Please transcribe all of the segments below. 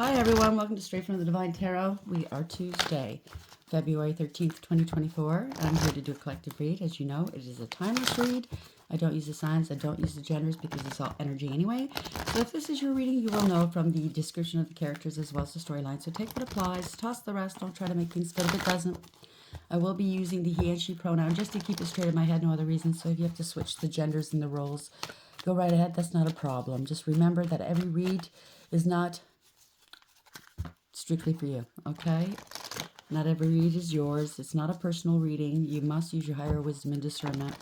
Hi everyone, welcome to Straight from the Divine Tarot. We are Tuesday, February 13th, 2024. I'm here to do a collective read. As you know, it is a timeless read. I don't use the signs, I don't use the genders because it's all energy anyway. So if this is your reading, you will know from the description of the characters as well as the storyline. So take what applies, toss the rest, don't try to make things fit if it doesn't. I will be using the he and she pronoun just to keep it straight in my head, no other reason. So if you have to switch the genders and the roles, go right ahead, that's not a problem. Just remember that every read is not strictly for you, okay? Not every read is yours. It's not a personal reading. You must use your higher wisdom and discernment.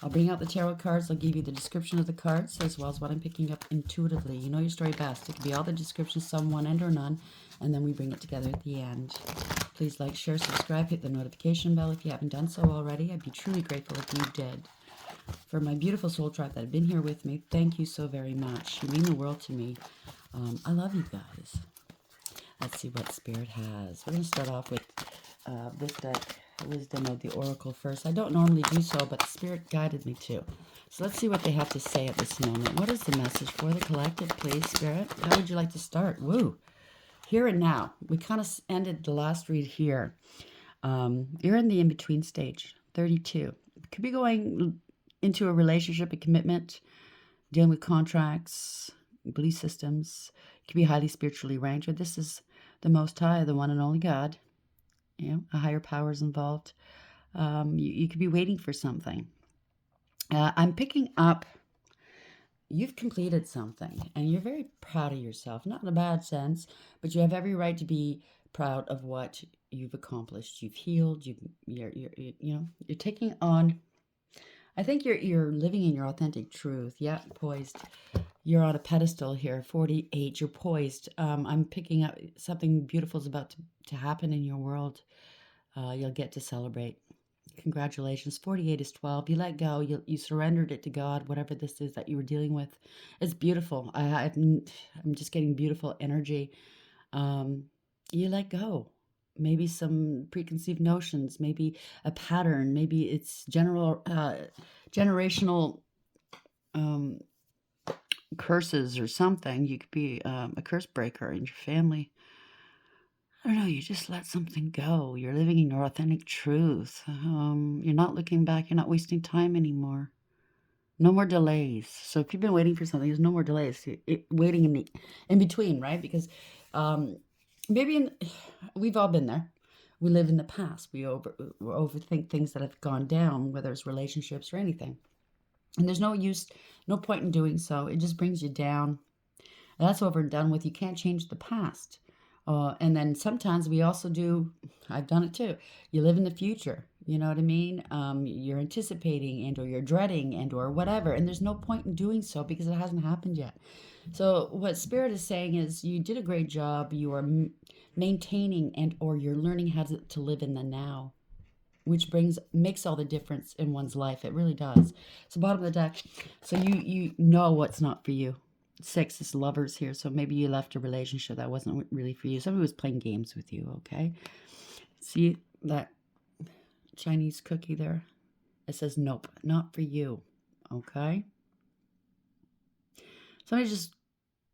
I'll bring out the tarot cards. I'll give you the description of the cards as well as what I'm picking up intuitively. You know your story best. It could be all the descriptions, some, one, and or none, and then we bring it together at the end. Please like, share, subscribe, hit the notification bell if you haven't done so already. I'd be truly grateful if you did. For my beautiful soul tribe that have been here with me, thank you so very much. You mean the world to me. I love you guys. Let's see what Spirit has. We're going to start off with this deck, Wisdom of the Oracle first. I don't normally do so, but Spirit guided me to. So let's see what they have to say at this moment. What is the message for the collective, please, Spirit? How would you like to start? Woo! Here and now. We kind of ended the last read here. You're in the in-between stage, 32. Could be going into a relationship, a commitment, dealing with contracts, belief systems. You could be highly spiritually ranged, but this is the Most High, the one and only God. You know, a higher power is involved. You could be waiting for something. I'm picking up, you've completed something, and you're very proud of yourself. Not in a bad sense, but you have every right to be proud of what you've accomplished. You've healed. You're taking on. I think you're living in your authentic truth. Yeah, poised. You're on a pedestal here, 48. You're poised. I'm picking up something beautiful is about to happen in your world. You'll get to celebrate. Congratulations. 48 is 12. You let go. You surrendered it to God, whatever this is that you were dealing with. It's beautiful. I'm just getting beautiful energy. You let go. Maybe some preconceived notions, maybe a pattern, maybe it's generational curses or something. You could be a curse breaker in your family. I don't know, you just let something go. You're living in your authentic truth. You're not looking back. You're not wasting time anymore. No more delays. So if you've been waiting for something, there's no more delays. Waiting in between, right? Because we've all been there. We live in the past. We overthink things that have gone down, whether it's relationships or anything. And there's no use, no point in doing so. It just brings you down. And that's over and done with. You can't change the past. And then sometimes we also do, I've done it too. You live in the future. You know what I mean? You're anticipating and or you're dreading and or whatever. And there's no point in doing so because it hasn't happened yet. So what Spirit is saying is you did a great job. You are maintaining and or you're learning how to live in the now, which makes all the difference in one's life. It really does. So bottom of the deck. So you know what's not for you. 6 is lovers here. So maybe you left a relationship that wasn't really for you. Somebody was playing games with you, okay? See that Chinese cookie there? It says, nope, not for you, okay? Somebody just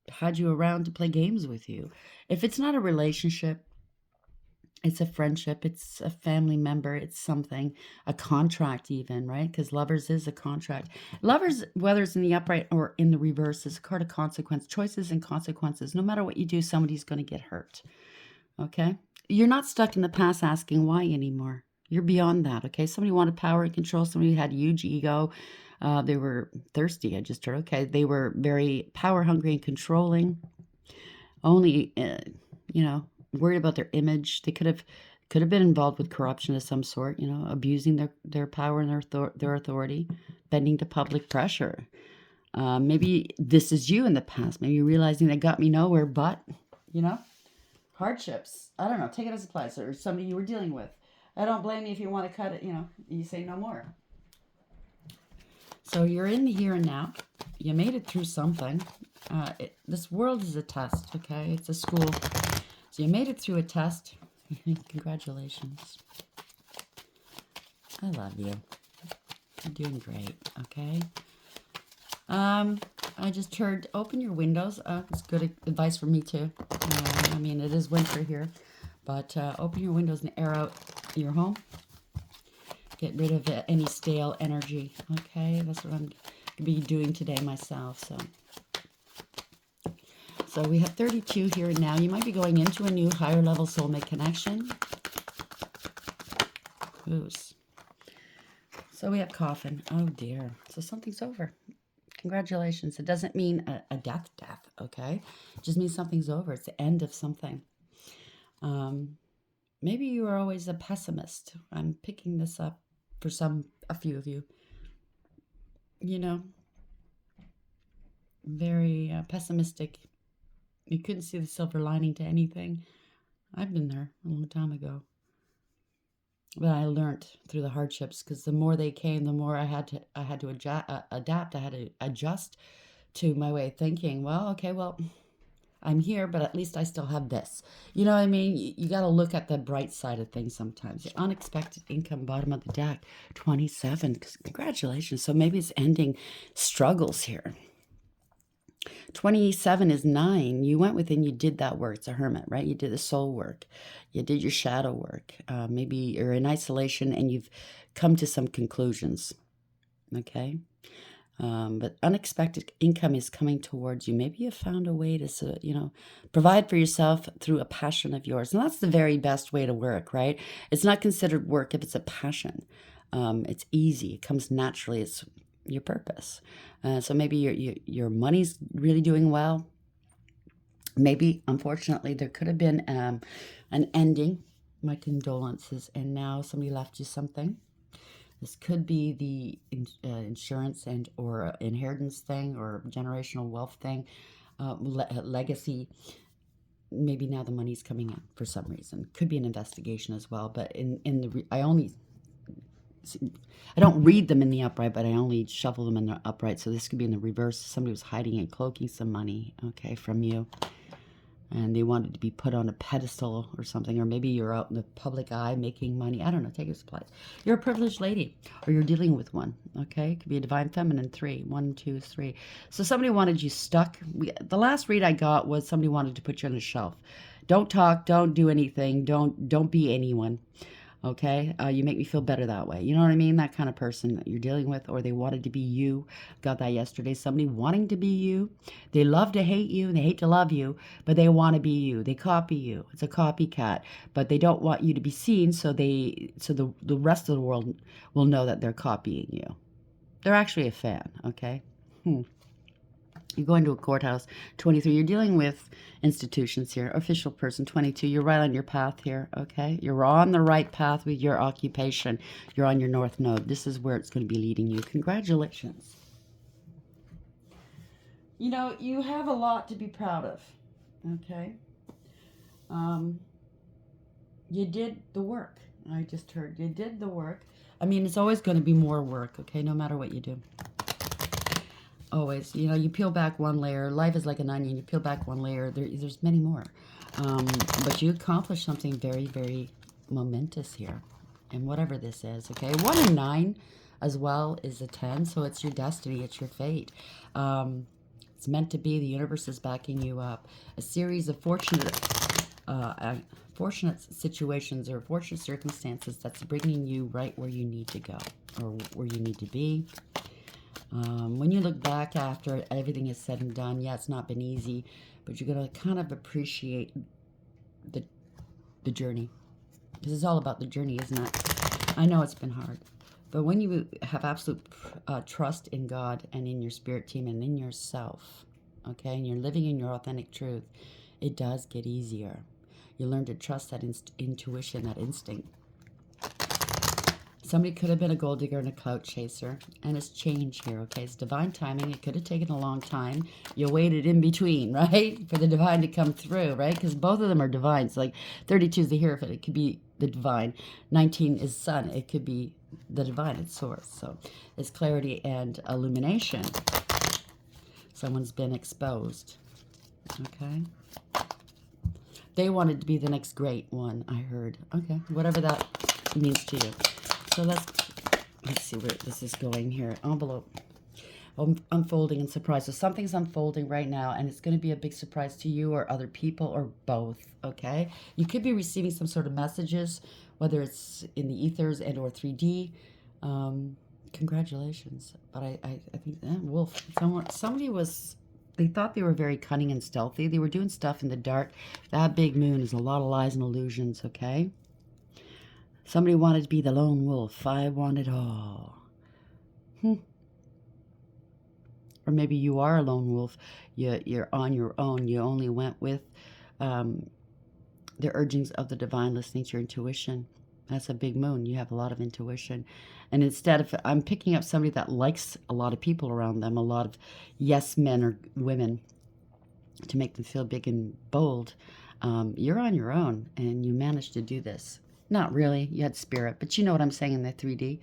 had you around to play games with you. If it's not a relationship, it's a friendship, it's a family member, it's something, a contract even, right? Because lovers is a contract. Lovers, whether it's in the upright or in the reverse, is a card of consequence. Choices and consequences. No matter what you do, somebody's going to get hurt, okay? You're not stuck in the past asking why anymore. You're beyond that, okay? Somebody wanted power and control. Somebody had huge ego. They were thirsty, I just heard, okay? They were very power hungry and controlling. Only, worried about their image. They could have been involved with corruption of some sort, abusing their power and their authority, bending to public pressure. Maybe this is you in the past. Maybe you're realizing they got me nowhere, but, hardships. I don't know. Take it as applies. Or somebody you were dealing with. I don't blame you if you want to cut it, you say no more. So you're in the here and now. You made it through something. This world is a test, okay? It's a school. So you made it through a test. Congratulations. I love you. You're doing great, okay? I just heard open your windows. It's good advice for me too. I mean, it is winter here, but open your windows and air out your home. Get rid of any stale energy. Okay, that's what I'm going to be doing today myself. So we have 32 here and now. You might be going into a new higher level soulmate connection. Oops. So we have coffin. Oh dear. So something's over. Congratulations. It doesn't mean a death, okay? It just means something's over. It's the end of something. Maybe you were always a pessimist. I'm picking this up for a few of you. You know, very pessimistic. You couldn't see the silver lining to anything. I've been there a long time ago. But I learned through the hardships, because the more they came, the more I had to adapt. I had to adjust to my way of thinking. Well, okay, well, I'm here, but at least I still have this. You know what I mean? You got to look at the bright side of things sometimes. The unexpected income, bottom of the deck, 27. Congratulations. So maybe it's ending struggles here. 27 is 9. You went within, you did that work. It's a hermit, right? You did the soul work. You did your shadow work. Maybe you're in isolation and you've come to some conclusions. Okay? But unexpected income is coming towards you. Maybe you found a way to, provide for yourself through a passion of yours. And that's the very best way to work, right? It's not considered work if it's a passion. It's easy. It comes naturally. It's your purpose. So maybe your money's really doing well. Maybe, unfortunately, there could have been an ending. My condolences. And now somebody left you something. This could be the insurance and or inheritance thing or generational wealth thing, legacy. Maybe now the money's coming in for some reason. Could be an investigation as well. But I don't read them in the upright, but I only shuffle them in the upright. So this could be in the reverse. Somebody was hiding and cloaking some money, okay, from you. And they wanted to be put on a pedestal or something. Or maybe you're out in the public eye making money. I don't know. Take it as applies. You're a privileged lady, or you're dealing with one, okay? It could be a divine feminine 3. 1, 2, 3. So somebody wanted you stuck. The last read I got was somebody wanted to put you on a shelf. Don't talk. Don't do anything. Don't be anyone. Okay, you make me feel better that way. You know what I mean? That kind of person that you're dealing with, or they wanted to be you. Got that yesterday. Somebody wanting to be you. They love to hate you and they hate to love you, but they want to be you. They copy you. It's a copycat, but they don't want you to be seen, so the rest of the world will know that they're copying you. They're actually a fan. Okay. You're going to a courthouse. 23, you're dealing with institutions here. Official person. 22, you're right on your path here, okay? You're on the right path with your occupation. You're on your north node. This is where it's going to be leading you. Congratulations. You know, you have a lot to be proud of, okay? You did the work. I just heard you did the work. I mean, it's always going to be more work, okay, no matter what you do. Always, you peel back one layer. Life is like an onion. You peel back one layer. There's many more. But you accomplished something very, very momentous here. And whatever this is, okay? 1 and 9 as well is a 10. So it's your destiny. It's your fate. It's meant to be. The universe is backing you up. A series of fortunate situations or fortunate circumstances that's bringing you right where you need to go or where you need to be. When you look back after everything is said and done, yeah, it's not been easy, but you're going to kind of appreciate the journey. This is all about the journey, isn't it? I know it's been hard, but when you have absolute trust in God and in your spirit team and in yourself, okay, and you're living in your authentic truth, it does get easier. You learn to trust that intuition, that instinct. Somebody could have been a gold digger and a clout chaser, and it's changed here, okay? It's divine timing. It could have taken a long time. You waited in between, right, for the divine to come through, right? Because both of them are divine. So, like, 32 is the Hierophant. It could be the divine. 19 is sun. It could be the divine. It's source. So, it's clarity and illumination. Someone's been exposed, okay? They wanted to be the next great one, I heard. Okay, whatever that means to you. So let's see where this is going here. Envelope. unfolding and surprise. So something's unfolding right now, and it's going to be a big surprise to you or other people or both, okay? You could be receiving some sort of messages, whether it's in the ethers and or 3D. Congratulations. But I think, wolf, somebody was, they thought they were very cunning and stealthy. They were doing stuff in the dark. That big moon is a lot of lies and illusions, okay? Somebody wanted to be the lone wolf. I want it all. Or maybe you are a lone wolf. You're on your own. You only went with the urgings of the divine, listening to your intuition. That's a big moon. You have a lot of intuition. And instead of, I'm picking up somebody that likes a lot of people around them, a lot of yes men or women to make them feel big and bold. You're on your own, and you managed to do this. Not really. You had spirit, but you know what I'm saying in the 3D.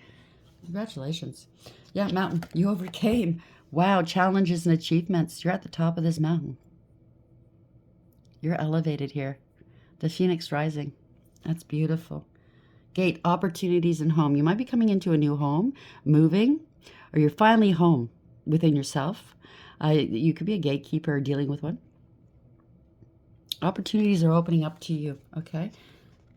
Congratulations. Yeah, mountain. You overcame. Wow, challenges and achievements. You're at the top of this mountain. You're elevated here. The Phoenix rising. That's beautiful. Gate, opportunities and home. You might be coming into a new home, moving, or you're finally home within yourself. You could be a gatekeeper or dealing with one. Opportunities are opening up to you, okay?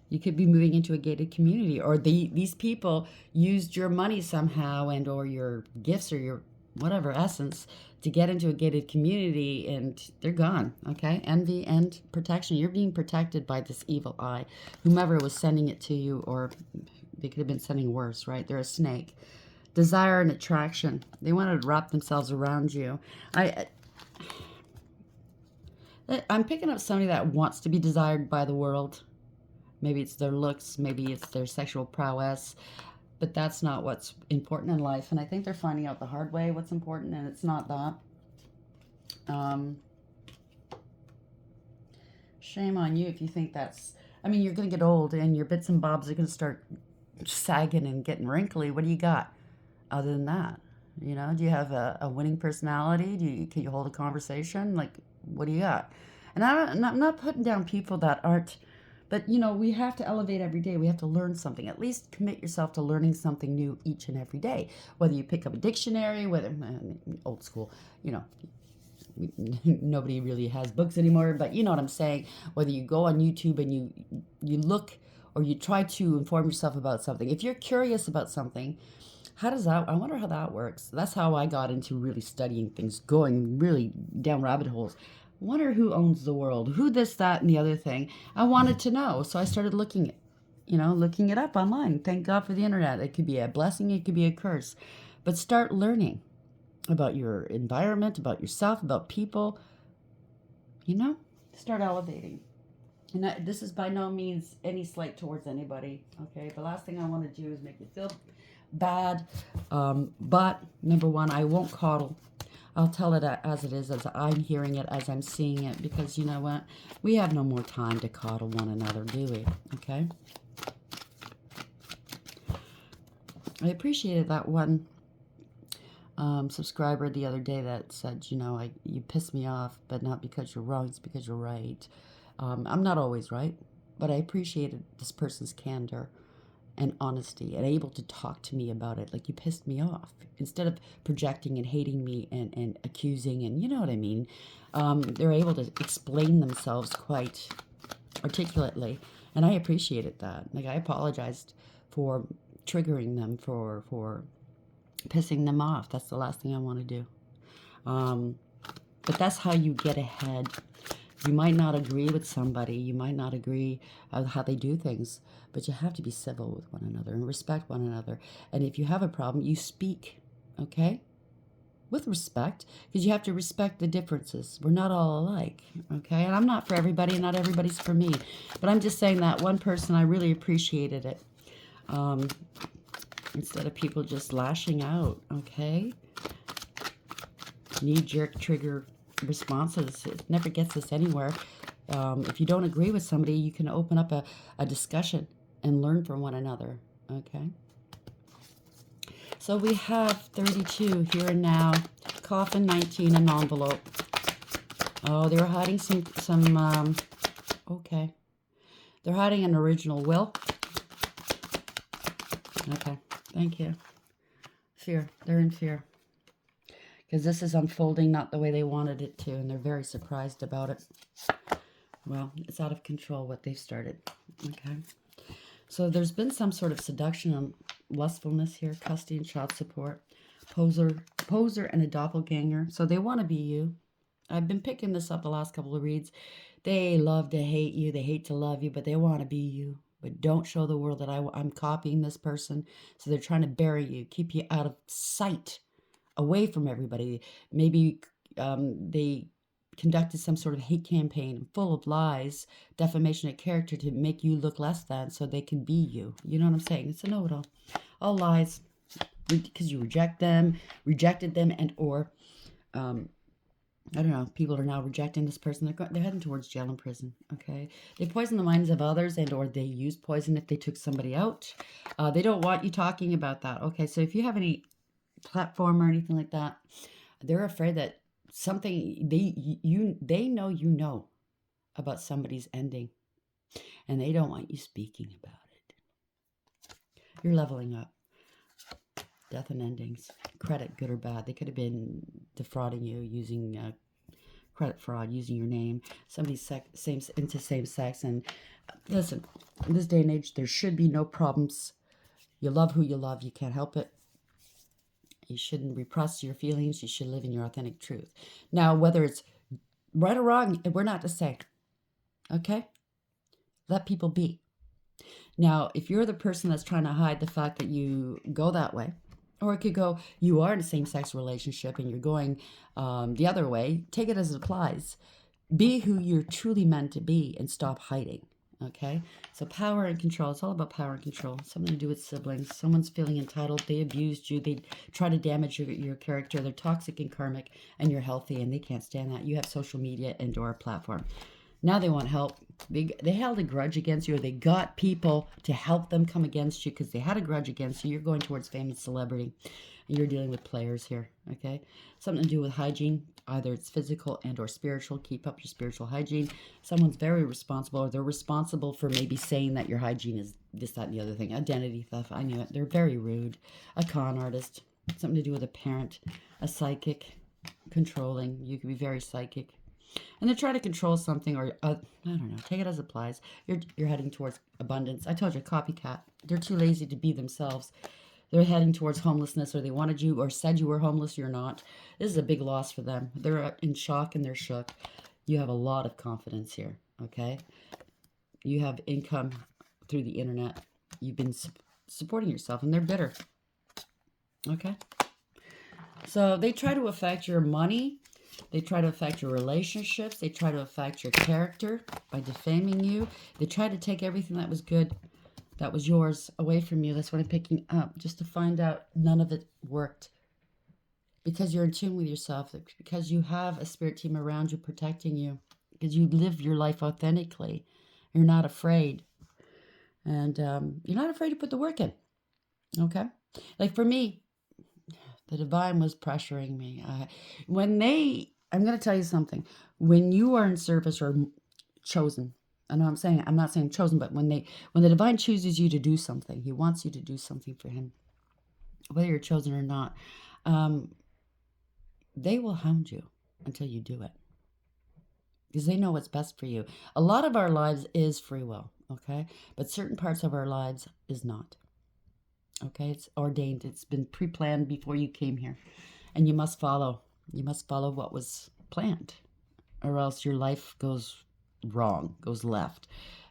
You could be moving into a gated community, or these people used your money somehow and or your gifts or your whatever essence to get into a gated community, and they're gone, okay? Envy and protection. You're being protected by this evil eye. Whomever was sending it to you, or they could have been sending worse, right? They're a snake. Desire and attraction. They wanted to wrap themselves around you. I'm picking up somebody that wants to be desired by the world. Maybe it's their looks, maybe it's their sexual prowess, but that's not what's important in life. And I think they're finding out the hard way what's important, and it's not that. Shame on you if you think that's, I mean, you're going to get old and your bits and bobs are going to start sagging and getting wrinkly. What do you got other than that? You know, do you have a winning personality? Can you hold a conversation? Like, what do you got? And I'm not putting down people that aren't, but, you know, we have to elevate every day. We have to learn something. At least commit yourself to learning something new each and every day. Whether you pick up a dictionary, whether, old school, you know, nobody really has books anymore, but you know what I'm saying. Whether you go on YouTube and you look or you try to inform yourself about something. If you're curious about something, how does that, I wonder how that works. That's how I got into really studying things, going really down rabbit holes. Wonder who owns the world, who this, that, and the other thing. I wanted to know, so I started looking it up online. Thank God for the internet. It could be a blessing, it could be a curse. But start learning about your environment, about yourself, about people. You know, start elevating. And this is by no means any slight towards anybody, okay? The last thing I want to do is make you feel bad. But, number one, I won't coddle. I'll tell it as it is, as I'm hearing it, as I'm seeing it, because you know what? We have no more time to coddle one another, do we? Okay? I appreciated that one subscriber the other day that said, you know, you piss me off, but not because you're wrong, it's because you're right. I'm not always right, but I appreciated this person's candor and honesty and able to talk to me about it. Like, you pissed me off. Instead of projecting and hating me and accusing, and you know what I mean, they're able to explain themselves quite articulately, and I appreciated that. Like, I apologized for triggering them, for pissing them off. That's the last thing I want to do. But that's how you get ahead. You might not agree with somebody. You might not agree on how they do things, but you have to be civil with one another and respect one another. And if you have a problem, you speak, okay? With respect, because you have to respect the differences. We're not all alike, okay? And I'm not for everybody, and not everybody's for me. But I'm just saying that one person, I really appreciated it. Instead of people just lashing out, okay? Knee-jerk trigger responses. It never gets us anywhere. If you don't agree with somebody, you can open up a discussion and learn from one another, okay? So we have 32 here and now, coffin 19, an envelope. Oh, they were hiding some okay. They're hiding an original will. Okay, thank you. Fear, they're in fear. because this is unfolding not the way they wanted it to, and they're very surprised about it. Well, it's out of control what they've started. Okay. So there's been some sort of seduction and lustfulness here, custody and child support, poser and a doppelganger. So they want to be you. I've been picking this up the last couple of reads. They love to hate you. They hate to love you, but they want to be you. But don't show the world that I'm copying this person. So they're trying to bury you, keep you out of sight, away from everybody. Maybe they conducted some sort of hate campaign full of lies, defamation of character to make you look less than so they can be you. You know what I'm saying? It's a know-it-all. All lies because you rejected them, and or I don't know, people are now rejecting this person. They're heading towards jail and prison, okay? They poison the minds of others, and or they use poison if they took somebody out. They don't want you talking about that, okay? So if you have any platform or anything like that, they're afraid that something, they know about somebody's ending, and they don't want you speaking about it. You're leveling up. Death and endings. Credit, good or bad. They could have been defrauding you using credit fraud, using your name. Somebody's into same sex. And listen, in this day and age, there should be no problems. You love who you love. You can't help it. You shouldn't repress your feelings. You should live in your authentic truth. Now, whether it's right or wrong, we're not to say. Okay? Let people be. Now, if you're the person that's trying to hide the fact that you go that way, or it could go, you are in a same-sex relationship and you're going the other way, take it as it applies. Be who you're truly meant to be and stop hiding, okay? So power and control, it's all about power and control. Something to do with siblings. Someone's feeling entitled. They abused you. They try to damage your character. They're toxic and karmic, and you're healthy, and they can't stand that. You have social media and or a platform. Now they want help. They held a grudge against you, or they got people to help them come against you because they had a grudge against you. You're going towards fame and celebrity. And you're dealing with players here, okay? Something to do with hygiene. Either it's physical and or spiritual. Keep up your spiritual hygiene. Someone's very responsible, or they're responsible for maybe saying that your hygiene is this, that, and the other thing. Identity theft. I knew it. They're very rude. A con artist. Something to do with a parent. A psychic. Controlling. You can be very psychic. And they try to control something, or I don't know, take it as it applies. You're heading towards abundance. I told you, copycat. They're too lazy to be themselves. They're heading towards homelessness, or they wanted you or said you were homeless. You're not. This is a big loss for them. They're in shock and they're shook. You have a lot of confidence here, okay? You have income through the internet. You've been supporting yourself, and they're bitter, okay? So they try to affect your money. They try to affect your relationships. They try to affect your character by defaming you. They try to take everything that was good, that was yours, away from you. That's what I'm picking up, just to find out none of it worked. Because you're in tune with yourself, because you have a spirit team around you protecting you, because you live your life authentically. You're not afraid. And you're not afraid to put the work in, okay? Like for me, the divine was pressuring me. I'm going to tell you something. When you are in service or chosen, I know I'm not saying chosen, but when the divine chooses you to do something, he wants you to do something for him, whether you're chosen or not, they will hound you until you do it. Because they know what's best for you. A lot of our lives is free will, okay? But certain parts of our lives is not. Okay, it's ordained. It's been pre-planned before you came here. And you must follow. You must follow what was planned. Or else your life goes wrong, goes left.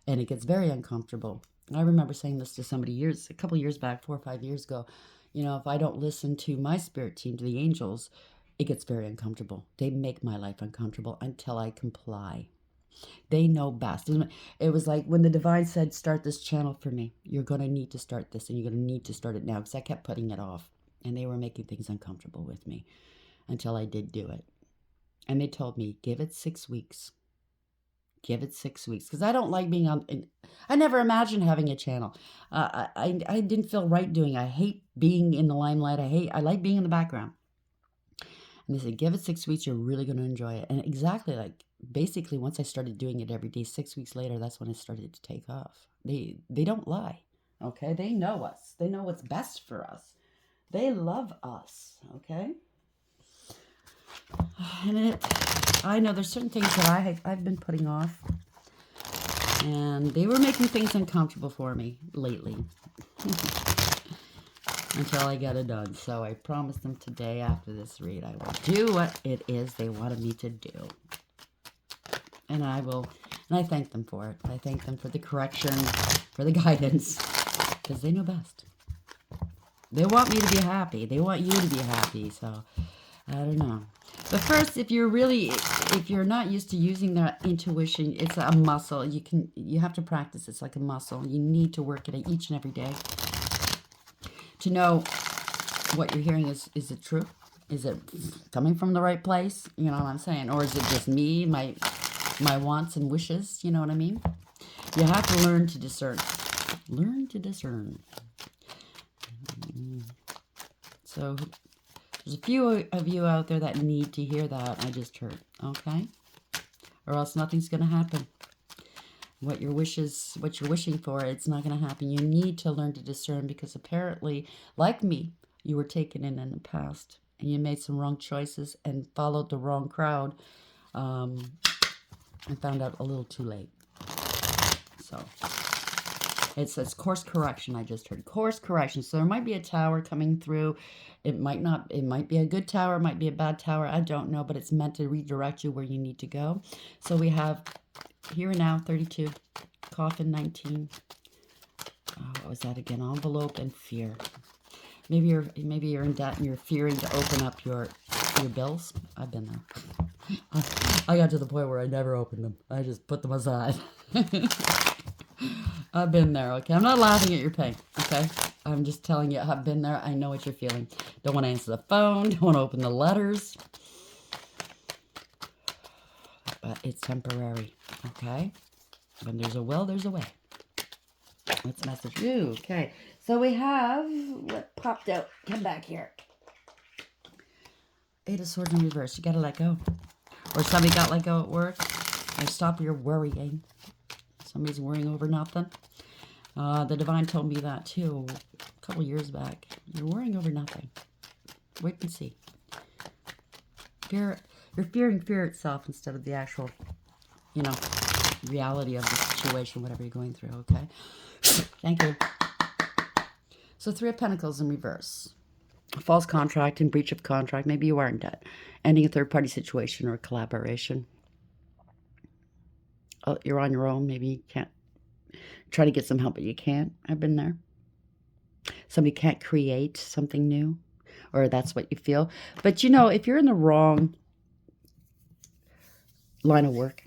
And it gets very uncomfortable. And I remember saying this to somebody a couple years back, 4 or 5 years ago. You know, if I don't listen to my spirit team, to the angels, it gets very uncomfortable. They make my life uncomfortable until I comply. They know best. It was like when the divine said, start this channel for me. You're going to need to start this, and you're going to need to start it now, because I kept putting it off. And they were making things uncomfortable with me until I did do it. And they told me, give it 6 weeks. Give it 6 weeks. Because I don't like being on... I never imagined having a channel. I didn't feel right doing it. I hate being in the limelight. I like being in the background. And they said, give it 6 weeks. You're really going to enjoy it. And exactly like... Basically, once I started doing it every day, 6 weeks later, that's when it started to take off. They don't lie, okay? They know us. They know what's best for us. They love us, okay? And I know there's certain things that I've been putting off, and they were making things uncomfortable for me lately until I get it done. So I promised them today after this read I will do what it is they wanted me to do. And I will, and I thank them for it. I thank them for the correction, for the guidance, because they know best. They want me to be happy. They want you to be happy. So I don't know. But first, if you're not used to using that intuition, it's a muscle. You have to practice. It's like a muscle. You need to work at it each and every day to know what you're hearing. Is it true? Is it coming from the right place? You know what I'm saying? Or is it just me, my wants and wishes? You know what I mean? You have to learn to discern. Learn to discern. So there's a few of you out there that need to hear that I just heard, okay? Or else nothing's going to happen. What you're wishing for, it's not going to happen. You need to learn to discern, because apparently, like me, you were taken in the past and you made some wrong choices and followed the wrong crowd, and found out a little too late. So it says course correction. I just heard course correction. So there might be a tower coming through. It might not. It might be a good tower. It might be a bad tower. I don't know. But it's meant to redirect you where you need to go. So we have here and now 32, coffin 19. What was that again? Envelope and fear. Maybe you're in debt and you're fearing to open up your bills. I've been there. I got to the point where I never opened them. I just put them aside. I've been there, okay? I'm not laughing at your pain, okay? I'm just telling you I've been there. I know what you're feeling. Don't want to answer the phone. Don't want to open the letters. But it's temporary, okay? When there's a will, there's a way. Let's message you. Okay. So we have what popped out. Come back here. Eight of Swords in reverse. You got to let go. Or somebody got let go at work. Or stop your worrying. Somebody's worrying over nothing. The divine told me that too a couple years back. You're worrying over nothing. Wait and see. You're fearing fear itself instead of the actual, reality of the situation, whatever you're going through, okay? Thank you. So 3 of Pentacles in reverse. A false contract and breach of contract. Maybe you are in debt. Ending a third-party situation or collaboration. Oh, you're on your own. Maybe you can't. Try to get some help, but you can't. I've been there. Somebody can't create something new, or that's what you feel. But, if you're in the wrong line of work,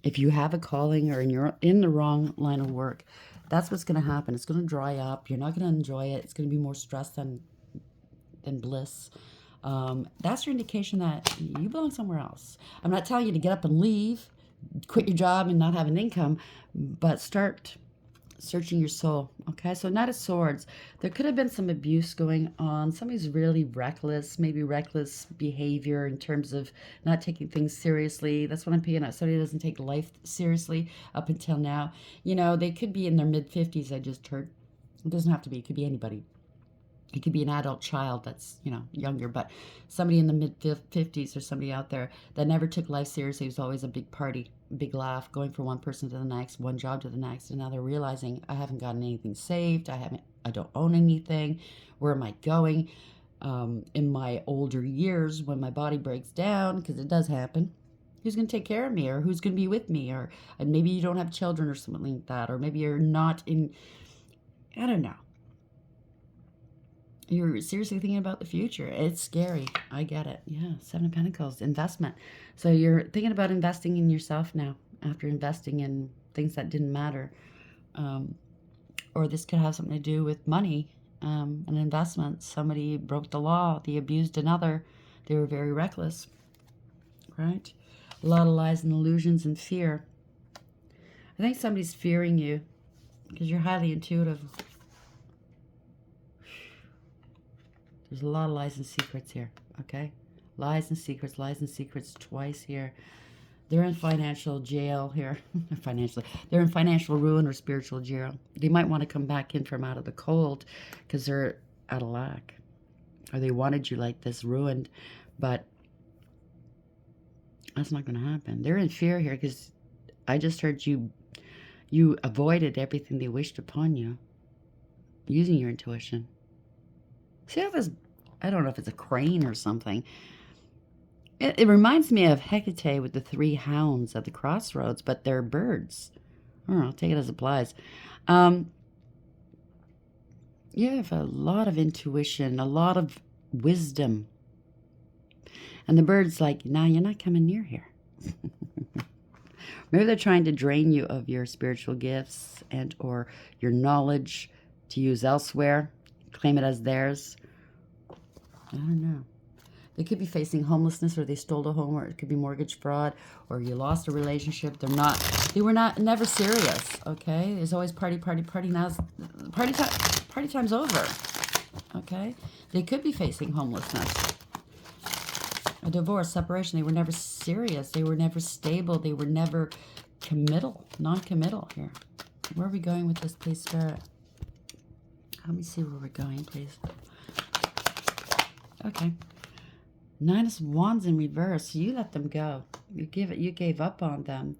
if you have a calling or you're in the wrong line of work, that's what's going to happen. It's going to dry up. You're not going to enjoy it. It's going to be more stress than bliss. That's your indication that you belong somewhere else. I'm not telling you to get up and leave, quit your job and not have an income, but start searching your soul, okay? So Knight of Swords. There could have been some abuse going on. Somebody's really reckless, maybe reckless behavior in terms of not taking things seriously. That's what I'm picking up. Somebody doesn't take life seriously up until now. They could be in their mid-50s, I just heard. It doesn't have to be. It could be anybody. It could be an adult child that's, younger, but somebody in the mid-50s or somebody out there that never took life seriously. It was always a big party, big laugh, going from one person to the next, one job to the next, and now they're realizing, I haven't gotten anything saved. I don't own anything. Where am I going? In my older years, when my body breaks down, because it does happen, who's going to take care of me, or who's going to be with me, and maybe you don't have children or something like that, or maybe you're not in, I don't know. You're seriously thinking about the future. It's scary. I get it. Yeah, 7 of Pentacles, investment. So you're thinking about investing in yourself now after investing in things that didn't matter. Or this could have something to do with money, an investment. Somebody broke the law. They abused another. They were very reckless, right? A lot of lies and illusions and fear. I think somebody's fearing you because you're highly intuitive. There's a lot of lies and secrets here, okay? Lies and secrets twice here. They're in financial jail here. They're in financial ruin or spiritual jail. They might want to come back in from out of the cold because they're out of luck. Or they wanted you like this, ruined. But That's not going to happen. They're in fear here because I just heard you avoided everything they wished upon you using your intuition. See how this, I don't know if it's a crane or something. It reminds me of Hecate with the 3 hounds at the crossroads, but they're birds. I don't know, I'll take it as it applies. You have a lot of intuition, a lot of wisdom. And the bird's like, nah, you're not coming near here. Maybe they're trying to drain you of your spiritual gifts and or your knowledge to use elsewhere, claim it as theirs. I don't know. They could be facing homelessness, or they stole a home, or it could be mortgage fraud, or you lost a relationship. They were never serious, okay? There's always party. Now party time's over, okay? They could be facing homelessness, a divorce, separation. They were never serious. They were never stable. They were never non-committal here. Where are we going with this, please, Spirit? Let me see where we're going, please. Okay. 9 of Wands in reverse. You let them go. You gave up on them.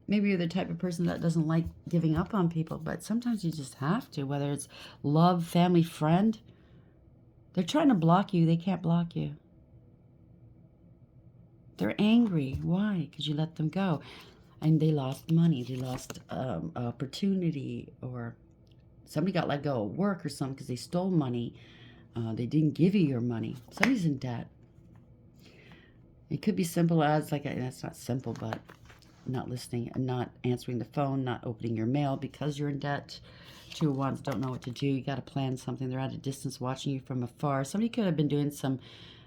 Maybe you're the type of person that doesn't like giving up on people, but sometimes you just have to, whether it's love, family, friend. They're trying to block you. They can't block you. They're angry. Why? Because you let them go. And they lost money. They lost opportunity, or somebody got let go of work or something because they stole money. They didn't give you your money. Somebody's in debt. It could be simple as, that's not simple, but not listening and not answering the phone, not opening your mail because you're in debt. 2 of Wands don't know what to do. You got to plan something. They're at a distance watching you from afar. Somebody could have been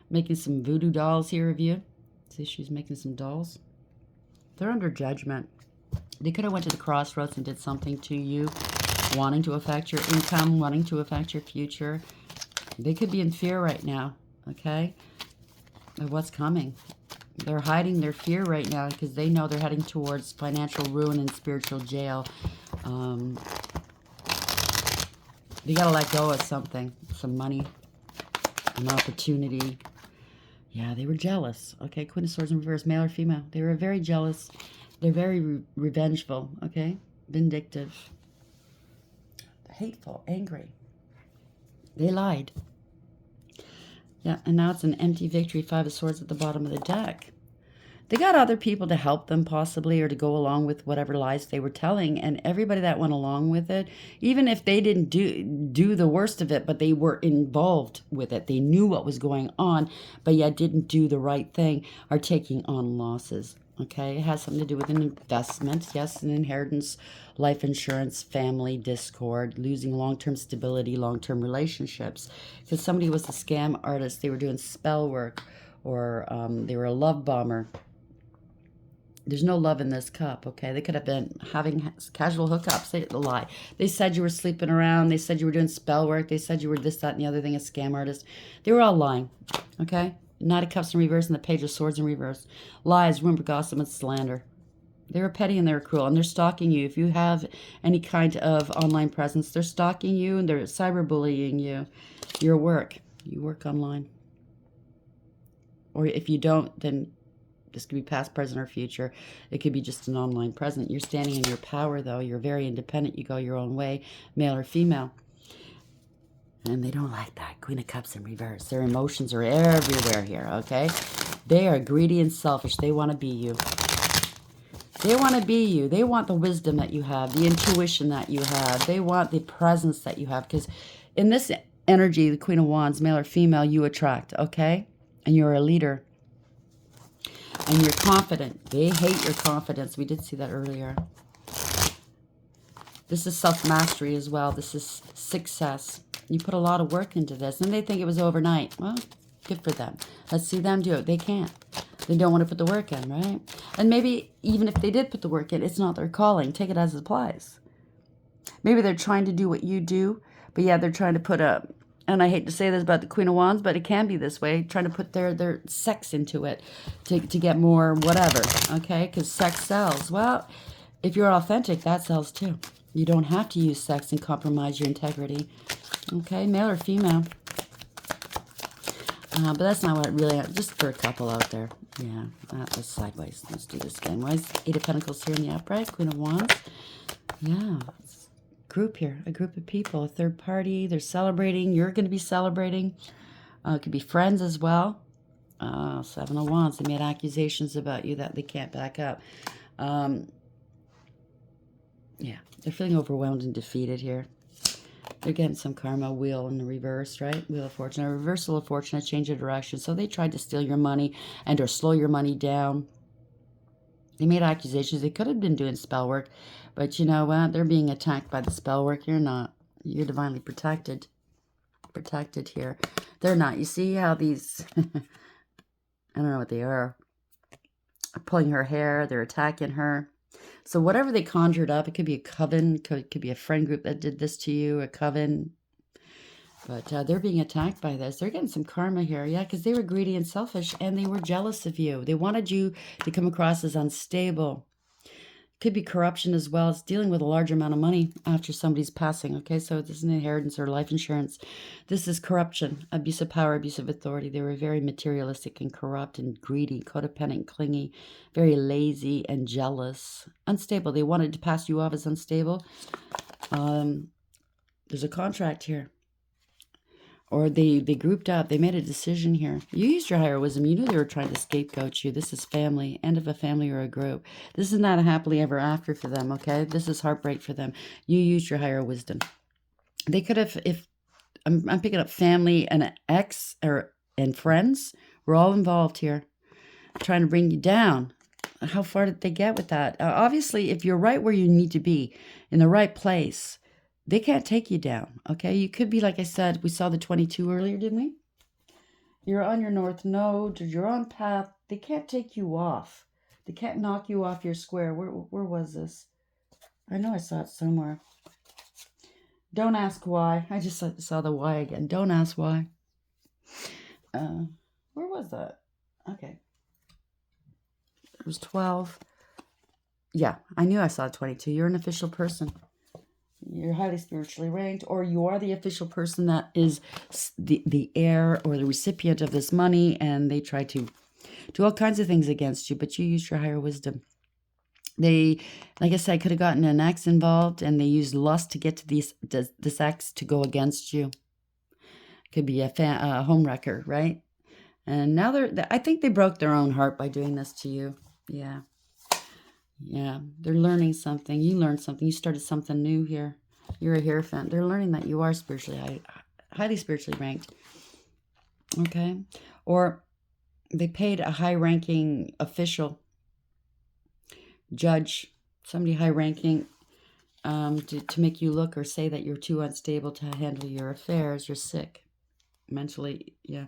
making some voodoo dolls here of you. See, she's making some dolls. They're under judgment. They could have went to the crossroads and did something to you, wanting to affect your income, wanting to affect your future. They could be in fear right now, okay, of what's coming. They're hiding their fear right now because they know they're heading towards financial ruin and spiritual jail. They got to let go of something, some money, an opportunity. Yeah, they were jealous. Okay, Queen of Swords in reverse, male or female. They were very jealous. They're very revengeful, okay, vindictive, hateful, angry. They lied. Yeah, and now it's an empty victory. 5 of Swords at the bottom of the deck. They got other people to help them possibly, or to go along with whatever lies they were telling. And everybody that went along with it, even if they didn't do the worst of it, but they were involved with it. They knew what was going on, but yet didn't do the right thing, are taking on losses. Okay, it has something to do with an investment. Yes, an inheritance, life insurance, family, discord, losing long-term stability, long-term relationships. Because somebody was a scam artist. They were doing spell work, or they were a love bomber. There's no love in this cup, okay? They could have been having casual hookups. They lie. They said you were sleeping around. They said you were doing spell work. They said you were this, that, and the other thing, a scam artist. They were all lying, okay? Knight of Cups in reverse and the Page of Swords in reverse. Lies, rumor, gossip, and slander. They were petty and they were cruel, and they're stalking you. If you have any kind of online presence, they're stalking you and they're cyberbullying you. Your work. You work online. Or if you don't, then this could be past, present, or future. It could be just an online present. You're standing in your power, though. You're very independent. You go your own way, male or female. And they don't like that. Queen of Cups in reverse. Their emotions are everywhere here, okay? They are greedy and selfish. They want to be you. They want to be you. They want the wisdom that you have, the intuition that you have. They want the presence that you have. Because in this energy, the Queen of Wands, male or female, you attract, okay? And you're a leader. And you're confident. They hate your confidence. We did see that earlier. This is self-mastery as well. This is success. You put a lot of work into this, and they think it was overnight. Well, good for them. Let's see them do it. They can't. They don't want to put the work in, right? And maybe even if they did put the work in, it's not their calling. Take it as it applies. Maybe they're trying to do what you do, but yeah, they're trying to put a, and I hate to say this about the Queen of Wands, but it can be this way, trying to put their sex into it to get more whatever, okay? Because sex sells. Well, if you're authentic, that sells too. You don't have to use sex and compromise your integrity. Okay, male or female. But that's not what it really, just for a couple out there. Yeah, that was sideways. Let's do this again. Why is Eight of Pentacles here in the upright? Queen of Wands. Yeah, group here, a group of people, a third party. They're celebrating. You're going to be celebrating. It could be friends as well. Seven of Wands. They made accusations about you that they can't back up. Yeah, they're feeling overwhelmed and defeated here. They're getting some karma. Wheel in the reverse, right? Wheel of Fortune. A reversal of fortune, a change of direction. So they tried to steal your money and or slow your money down. They made accusations. They could have been doing spell work. But you know what? They're being attacked by the spell work. You're not. You're divinely protected. Protected here. They're not. You see how these... I don't know what they are. Pulling her hair. They're attacking her. So whatever they conjured up, it could be a coven, could be a friend group that did this to you, a coven. But they're being attacked by this. They're getting some karma here, yeah, because they were greedy and selfish, and they were jealous of you. They wanted you to come across as unstable. Could be corruption as well. It's dealing with a large amount of money after somebody's passing, okay? So this is an inheritance or life insurance. This is corruption, abuse of power, abuse of authority. They were very materialistic and corrupt and greedy, codependent, clingy, very lazy and jealous, unstable. They wanted to pass you off as unstable. There's a contract here. Or they grouped up. They made a decision here. You used your higher wisdom. You knew they were trying to scapegoat you. This is family. End of a family or a group. This is not a happily ever after for them, okay? This is heartbreak for them. You used your higher wisdom. They could have, if I'm picking up family and ex and friends, we're all involved here. Trying to bring you down. How far did they get with that? Obviously, if you're right where you need to be, in the right place, they can't take you down, okay? You could be, like I said, we saw the 22 earlier, didn't we? You're on your north node, you're on path. They can't take you off. They can't knock you off your square. Where was this? I know I saw it somewhere. Don't ask why. I just saw the why again. Don't ask why. Where was that? Okay. It was 12. Yeah, I knew I saw 22. You're an official person. You're highly spiritually ranked, or you are the official person that is the heir or the recipient of this money, and they try to do all kinds of things against you, but you used your higher wisdom. They, like I said, could have gotten an ex involved, and they used lust to get to this ex to go against you. Could be a home wrecker, right? And now I think they broke their own heart by doing this to you. Yeah. Yeah, they're learning something. You learned something. You started something new here. You're a Hierophant. They're learning that you are highly spiritually ranked. Okay? Or they paid a high-ranking official, judge, somebody high-ranking, to make you look or say that you're too unstable to handle your affairs. You're sick. Mentally, yeah.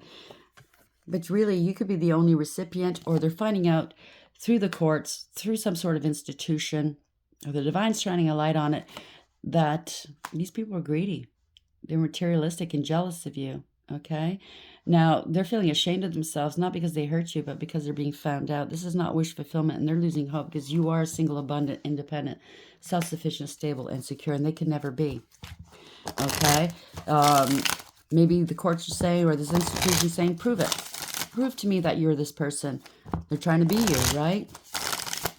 But really, you could be the only recipient, or they're finding out through the courts, through some sort of institution, or the divine's shining a light on it, that these people are greedy. They're materialistic and jealous of you, okay? Now, they're feeling ashamed of themselves, not because they hurt you, but because they're being found out. This is not wish fulfillment, and they're losing hope because you are single, abundant, independent, self-sufficient, stable, and secure, and they can never be, okay? Maybe the courts are saying, or this institution is saying, prove it. Prove to me that you're this person. They're trying to be you, right?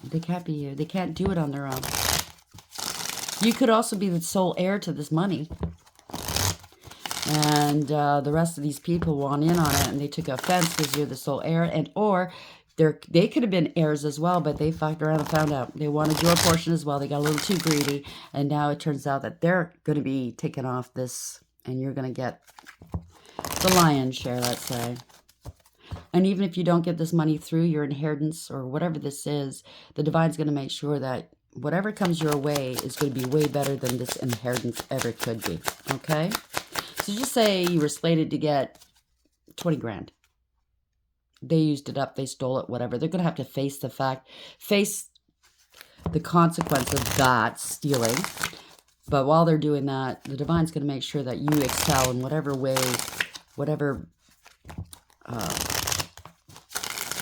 They can't be you. They can't do it on their own. You could also be the sole heir to this money. And the rest of these people want in on it, and they took offense because you're the sole heir. And or they could have been heirs as well, but they fucked around and found out. They wanted your portion as well. They got a little too greedy. And now it turns out that they're going to be taking off this, and you're going to get the lion's share, let's say. And even if you don't get this money through your inheritance or whatever this is, the divine's going to make sure that whatever comes your way is going to be way better than this inheritance ever could be. Okay? So just say you were slated to get 20 grand. They used it up. They stole it, whatever. They're going to have to face the consequence of that stealing. But while they're doing that, the divine's going to make sure that you excel in whatever way, whatever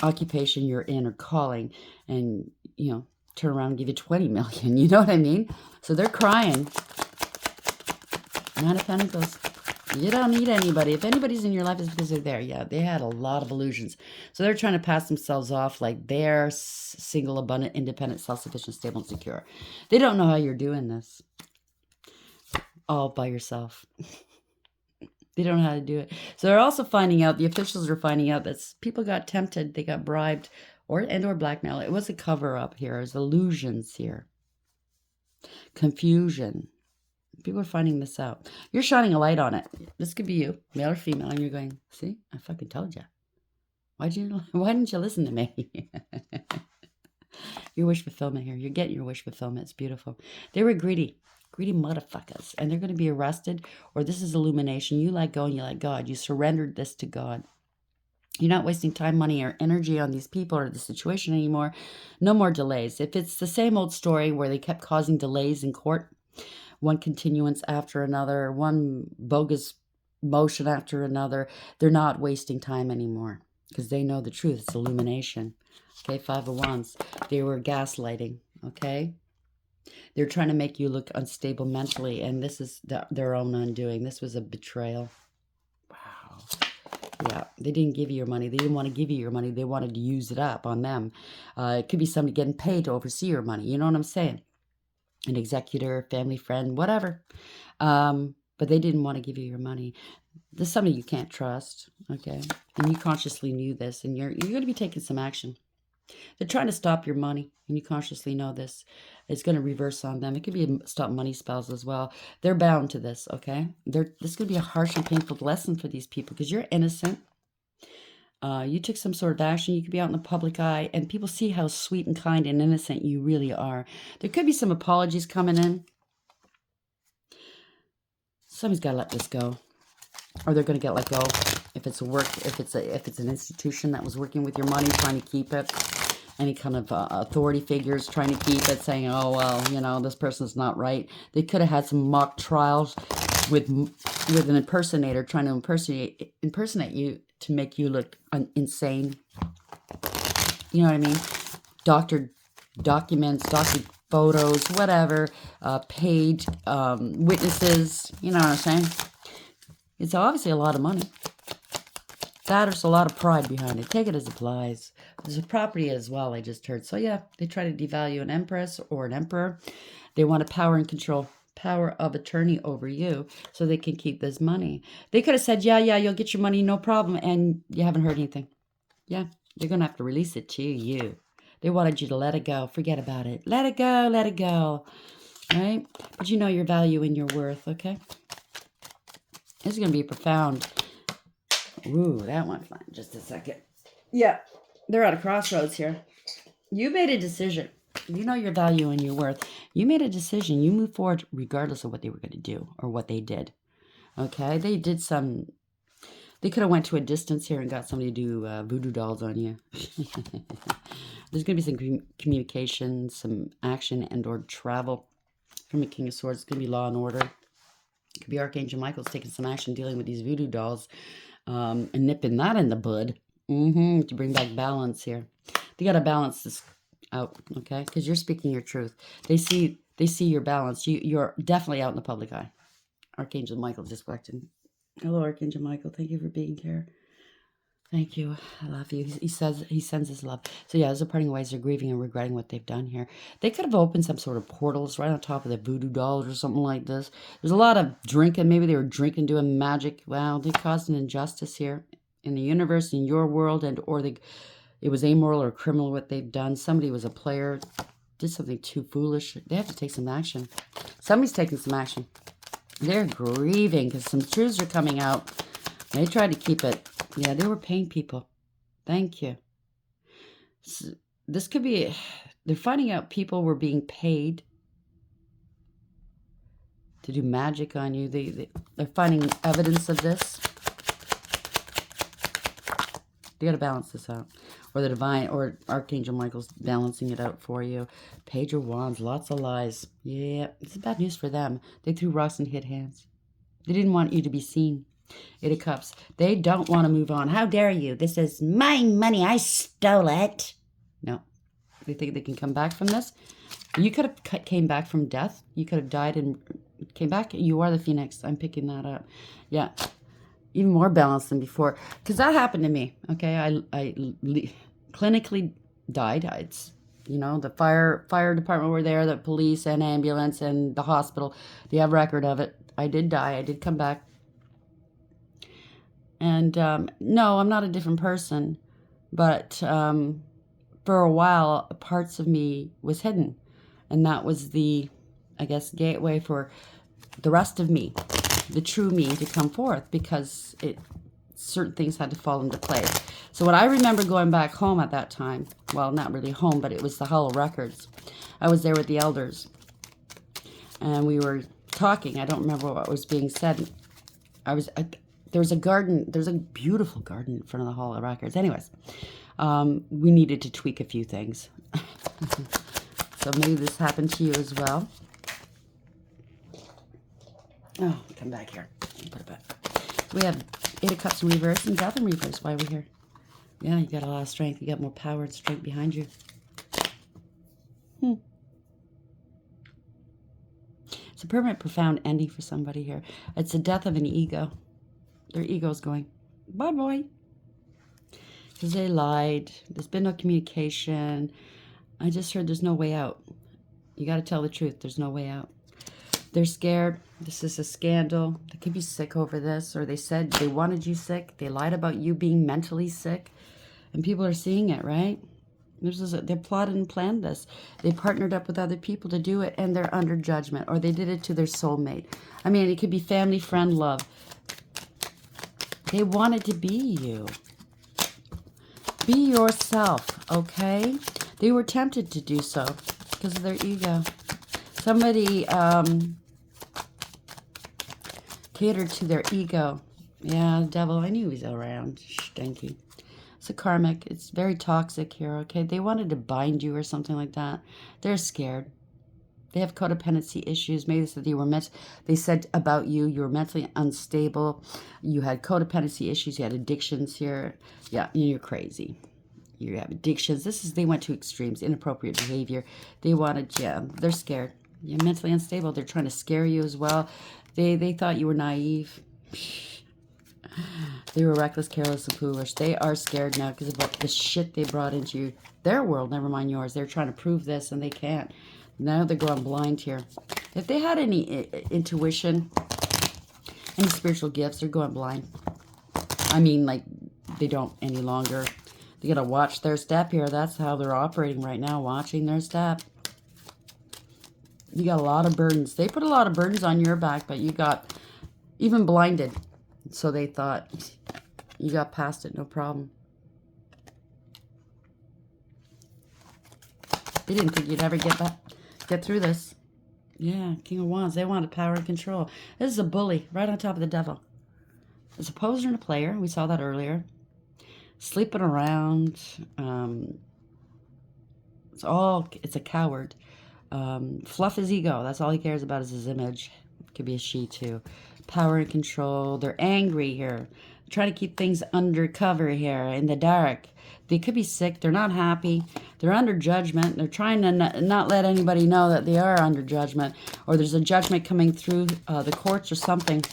occupation you're in or calling, and, you know, turn around and give you 20 million. You know what I mean? So they're crying. 9 of Pentacles. You don't need anybody. If anybody's in your life, it's because they're there. Yeah, they had a lot of illusions. So they're trying to pass themselves off like they're single, abundant, independent, self-sufficient, stable, and secure. They don't know how you're doing this all by yourself. They don't know how to do it. So they're also finding out, the officials are finding out that people got tempted, they got bribed, or blackmail. It was a cover-up here. There's illusions here. Confusion. People are finding this out. You're shining a light on it. This could be you, male or female, and you're going, see, I fucking told you. Why didn't you listen to me? Your wish fulfillment here. You're getting your wish fulfillment. It's beautiful. They were greedy motherfuckers, and they're going to be arrested, or this is illumination. You let go and you let God. You surrendered this to God. You're not wasting time, money, or energy on these people or the situation anymore. No more delays. If it's the same old story where they kept causing delays in court, one continuance after another, one bogus motion after another, they're not wasting time anymore because they know the truth. It's illumination. Okay, 5 of Wands. They were gaslighting, okay? They're trying to make you look unstable mentally, and this is their own undoing. This was a betrayal. Wow. Yeah, they didn't give you your money. They didn't want to give you your money. They wanted to use it up on them. It could be somebody getting paid to oversee your money. You know what I'm saying? An executor, family friend, whatever. But they didn't want to give you your money. This is somebody you can't trust, okay? And you consciously knew this, and you're going to be taking some action. They're trying to stop your money, and you consciously know this. It's going to reverse on them. It could be stop money spells as well. They're bound to this, okay? This is going to be a harsh and painful lesson for these people because you're innocent. You took some sort of action. You could be out in the public eye, and people see how sweet and kind and innocent you really are. There could be some apologies coming in. Somebody's got to let this go, or they're going to get let go. If it's if it's an institution that was working with your money, trying to keep it, any kind of authority figures trying to keep it, saying, oh, well, you know, this person's not right. They could have had some mock trials with an impersonator trying to impersonate you to make you look insane. You know what I mean? Doctored documents, doctored photos, whatever, paid witnesses. You know what I'm saying? It's obviously a lot of money. There's a lot of pride behind it. Take it as it applies. There's a property as well, I just heard. So yeah, they try to devalue an empress or an emperor. They want a power and control, power of attorney over you so they can keep this money. They could have said, yeah, you'll get your money, no problem, and you haven't heard anything. Yeah, they're going to have to release it to you. They wanted you to let it go. Forget about it. Let it go, let it go. Right? But you know your value and your worth, okay? This is going to be profound. Ooh, that went fine. Just a second. Yeah, they're at a crossroads here. You made a decision. You know your value and your worth. You made a decision. You move forward regardless of what they were going to do or what they did. Okay? They could have went to a distance here and got somebody to do voodoo dolls on you. There's going to be some communication, some action and or travel from the King of Swords. It's going to be law and order. It could be Archangel Michael's taking some action dealing with these voodoo dolls. And nipping that in the bud to bring back balance here. They got to balance this out, okay? Because you're speaking your truth. They see your balance. You're definitely out in the public eye. Archangel Michael just walked in. Hello, Archangel Michael. Thank you for being here. Thank you. I love you. He sends his love. So yeah, as they're parting ways, they're grieving and regretting what they've done here. They could have opened some sort of portals right on top of the voodoo dolls or something like this. There's a lot of drinking. Maybe they were drinking, doing magic. Wow, they caused an injustice here in the universe, in your world, it was amoral or criminal what they've done. Somebody was a player, did something too foolish. They have to take some action. Somebody's taking some action. They're grieving because some truths are coming out. They tried to keep it. Yeah, they were paying people. Thank you. So this could be, they're finding out people were being paid to do magic on you. They're finding evidence of this. They got to balance this out. Or the divine, or Archangel Michael's balancing it out for you. Page of Wands, lots of lies. Yeah, it's bad news for them. They threw rocks and hit hands. They didn't want you to be seen. Eight of Cups. They don't want to move on. How dare you? This is my money. I stole it. No. They think they can come back from this. You could have came back from death. You could have died and came back. You are the phoenix. I'm picking that up. Yeah. Even more balanced than before. Because that happened to me. Okay. I clinically died. It's, you know, the fire department were there, the police and ambulance and the hospital. They have record of it. I did die. I did come back. And no, I'm not a different person. But for a while, parts of me was hidden. And that was the, I guess, gateway for the rest of me, the true me, to come forth, because certain things had to fall into place. So what I remember going back home at that time, well, not really home, but it was the Hollow Records. I was there with the elders, and we were talking. I don't remember what was being said. There was a garden. There's a beautiful garden in front of the Hollow Records. Anyways, we needed to tweak a few things. So maybe this happened to you as well. Oh, come back here. Put it back. We have 8 of Cups in reverse and Death in reverse. Why are we here? Yeah, you got a lot of strength. You got more power and strength behind you. It's a permanent, profound ending for somebody here. It's the death of an ego. Their ego's going, bye, boy. Because they lied. There's been no communication. I just heard there's no way out. You got to tell the truth. There's no way out. They're scared. This is a scandal. They could be sick over this, or they said they wanted you sick. They lied about you being mentally sick, and people are seeing it, right? They plotted and planned this. They partnered up with other people to do it, and they're under judgment, or they did it to their soulmate. I mean, it could be family, friend, love. They wanted to be you. Be yourself, okay? They were tempted to do so because of their ego. Somebody catered to their ego. Yeah, the devil, I knew he was around. Stinky. It's a karmic. It's very toxic here, okay? They wanted to bind you or something like that. They're scared. They have codependency issues. Maybe they said about you were mentally unstable. You had codependency issues. You had addictions here. Yeah, you're crazy. You have addictions. They went to extremes, inappropriate behavior. They wanted, yeah, they're scared. You're mentally unstable. They're trying to scare you as well. They thought you were naive. They were reckless, careless, and foolish. They are scared now because of the shit they brought into their world, never mind yours. They're trying to prove this, and they can't. Now they're going blind here. If they had any intuition, any spiritual gifts, they're going blind. I mean, like, they don't any longer. They got to watch their step here. That's how they're operating right now, watching their step. You got a lot of burdens. They put a lot of burdens on your back, but you got even blinded. So they thought you got past it, no problem. They didn't think you'd ever get through this. Yeah, King of Wands. They wanted power and control. This is a bully right on top of the devil. There's a poser and a player. We saw that earlier. Sleeping around. It's a coward. Fluff his ego. That's all he cares about is his image. Could be a she too. Power and control. They're angry here. Trying to keep things undercover here in the dark. They could be sick. They're not happy. They're under judgment. They're trying to not let anybody know that they are under judgment, or there's a judgment coming through the courts or something.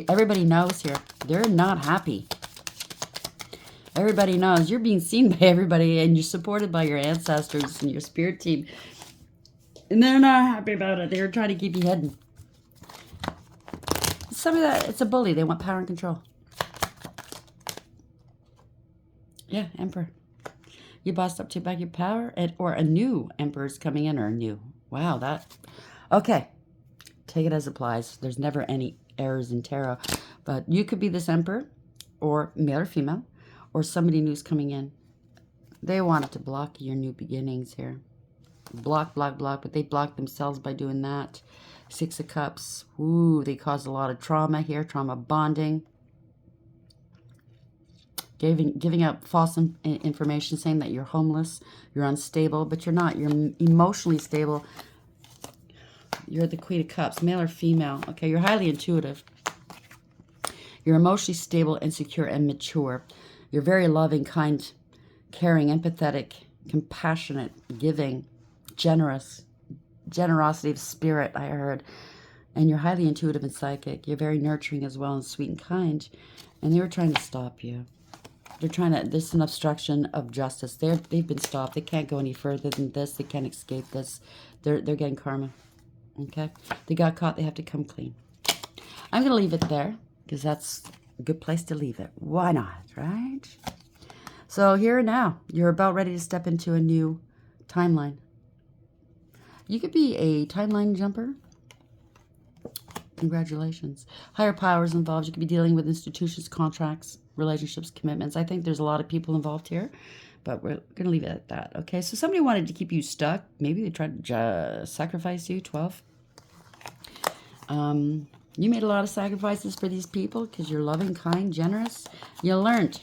Everybody knows here. They're not happy. Everybody knows. You're being seen by everybody, and you're supported by your ancestors and your spirit team. And they're not happy about it. They're trying to keep you hidden. It's a bully. They want power and control. Yeah, Emperor. You bossed up to back your power, or a new Emperor's coming in, or a new. Wow, that. Okay. Take it as applies. There's never any errors in tarot. But you could be this Emperor, or male or female, or somebody new's coming in. They wanted to block your new beginnings here. Block, but they blocked themselves by doing that. 6 of Cups. Ooh, they caused a lot of trauma here, trauma bonding. Giving out false information, saying that you're homeless, you're unstable, but you're not. You're emotionally stable. You're the Queen of Cups, male or female. Okay, you're highly intuitive. You're emotionally stable and secure and mature. You're very loving, kind, caring, empathetic, compassionate, giving, generous, generosity of spirit, I heard. And you're highly intuitive and psychic. You're very nurturing as well and sweet and kind. And they were trying to stop you. They're trying to, this is an obstruction of justice. They've been stopped. They can't go any further than this. They can't escape this. They're getting karma. Okay? They got caught. They have to come clean. I'm going to leave it there because that's a good place to leave it. Why not, right? So here and now, you're about ready to step into a new timeline. You could be a timeline jumper. Congratulations. Higher powers involved. You could be dealing with institutions, contracts, relationships, commitments. I think there's a lot of people involved here, but we're going to leave it at that. Okay, so somebody wanted to keep you stuck. Maybe they tried to sacrifice you, 12. You made a lot of sacrifices for these people because you're loving, kind, generous. You learned.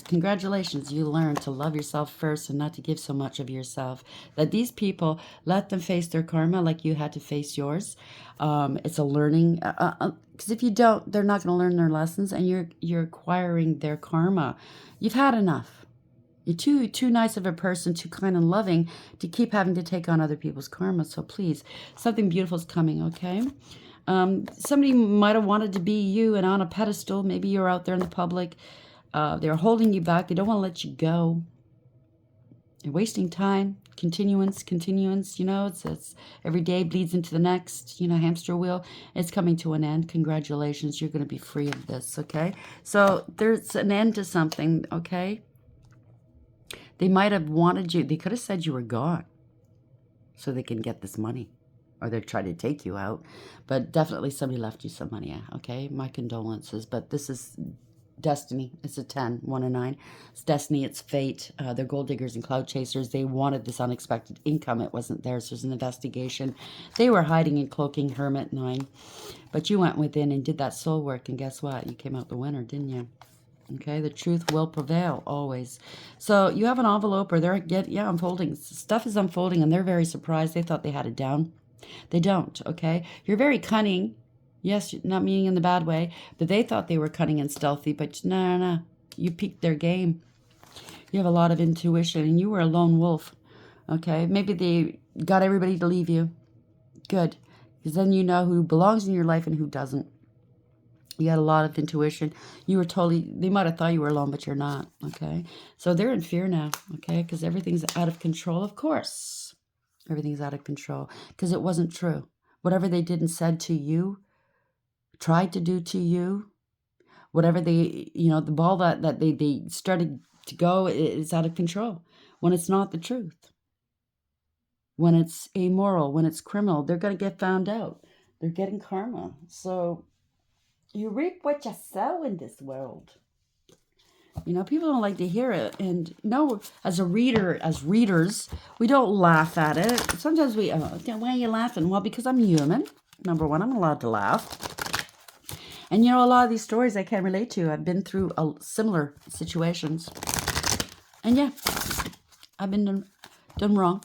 Congratulations. You learned to love yourself first and not to give so much of yourself. That these people, let them face their karma like you had to face yours. It's a learning. Because if you don't, they're not going to learn their lessons, and you're acquiring their karma. You've had enough. You're too nice of a person, too kind and loving to keep having to take on other people's karma. So please, something beautiful is coming, okay? Somebody might have wanted to be you and on a pedestal. Maybe you're out there in the public. They're holding you back. They don't want to let you go. You're wasting time. Continuance. You know, it's every day bleeds into the next, you know, hamster wheel. It's coming to an end. Congratulations. You're going to be free of this, okay? So there's an end to something, okay? They might have wanted you. They could have said you were gone so they can get this money. Or they're trying to take you out. But definitely somebody left you some money, okay? My condolences. But this is destiny. It's a 10, 1 and 9. It's destiny. It's fate. They're gold diggers and cloud chasers. They wanted this unexpected income. It wasn't theirs. There's an investigation. They were hiding and cloaking, Hermit 9. But you went within and did that soul work. And guess what? You came out the winner, didn't you? Okay, the truth will prevail always. So you have an envelope, or they're unfolding. Stuff is unfolding, and they're very surprised. They thought they had it down. They don't, okay? You're very cunning. Yes, not meaning in the bad way, but they thought they were cunning and stealthy, but no. You piqued their game. You have a lot of intuition, and you were a lone wolf, okay? Maybe they got everybody to leave you. Good, because then you know who belongs in your life and who doesn't. You had a lot of intuition. You were they might have thought you were alone, but you're not, okay? So they're in fear now, okay? Because everything's out of control, of course. Everything's out of control because it wasn't true. Whatever they did and said to you, tried to do to you, whatever they, you know, the ball that they started to go, it's out of control. When it's not the truth, when it's amoral, when it's criminal, they're going to get found out. They're getting karma. So you reap what you sow in this world. You know, people don't like to hear it. And no, as readers, we don't laugh at it. Sometimes we, why are you laughing? Well, because I'm human. Number one, I'm allowed to laugh. And, you know, a lot of these stories I can relate to. I've been through similar situations. And, yeah, I've been done wrong.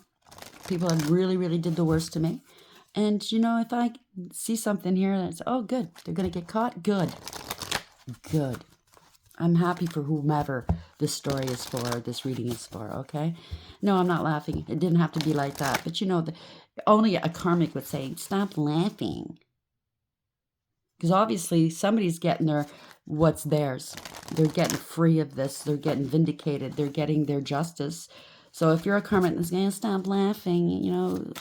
People have really did the worst to me. And, you know, if I see something here that's, oh, good, they're going to get caught, good. I'm happy for whomever this story is for, this reading is for, okay? No, I'm not laughing. It didn't have to be like that. But, you know, only a karmic would say, stop laughing. Because obviously somebody's getting what's theirs. They're getting free of this. They're getting vindicated. They're getting their justice. So if you're a karmic that's going to stop laughing, you know,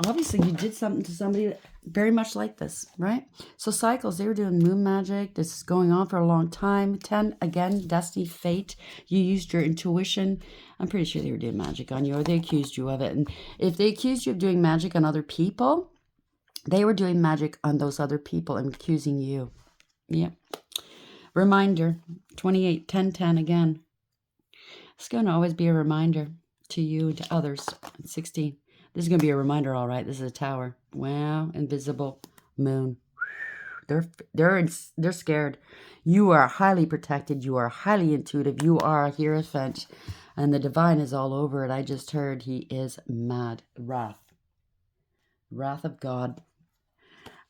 obviously you did something to somebody very much like this, right? So cycles, they were doing moon magic. This is going on for a long time. 10, again, destiny, fate. You used your intuition. I'm pretty sure they were doing magic on you, or they accused you of it. And if they accused you of doing magic on other people, they were doing magic on those other people and accusing you. Yep. Reminder, 28, 10, 10 again. It's going to always be a reminder to you and to others. 16. This is going to be a reminder, all right. This is a tower. Wow, invisible moon. They're scared. You are highly protected. You are highly intuitive. You are a hierophant. And the divine is all over it. I just heard he is mad. Wrath of God.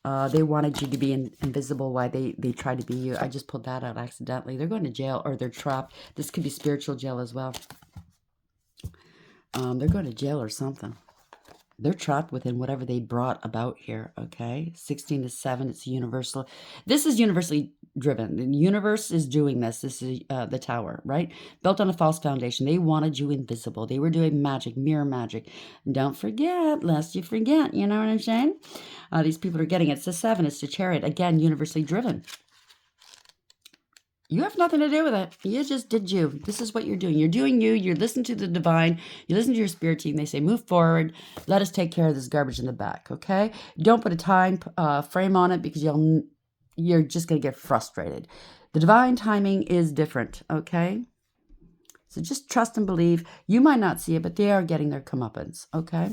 They wanted you to be invisible. Why they tried to be you. I just pulled that out accidentally. They're going to jail, or they're trapped. This could be spiritual jail as well. They're going to jail or something. They're trapped within whatever they brought about here, okay? 16 to 7, it's universal. This is universally driven. The universe is doing this. This is the tower, right? Built on a false foundation. They wanted you invisible. They were doing magic, mirror magic. And don't forget, lest you forget, you know what I'm saying? These people are getting it. It's the 7, it's the chariot. Again, universally driven. You have nothing to do with it. You just did you. This is what you're doing. You're doing you. You're listening to the divine. You listen to your spirit team. They say, move forward. Let us take care of this garbage in the back, okay? Don't put a time frame on it because you're just going to get frustrated. The divine timing is different, okay? So just trust and believe. You might not see it, but they are getting their comeuppance, okay?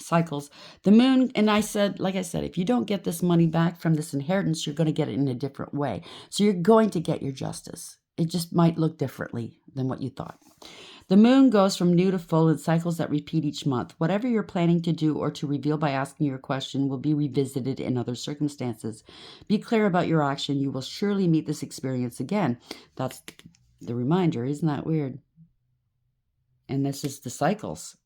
Cycles. The moon, and like I said, if you don't get this money back from this inheritance, you're going to get it in a different way. So you're going to get your justice. It just might look differently than what you thought. The moon goes from new to full in cycles that repeat each month. Whatever you're planning to do or to reveal by asking your question will be revisited in other circumstances. Be clear about your action. You will surely meet this experience again. That's the reminder. Isn't that weird? And this is the cycles.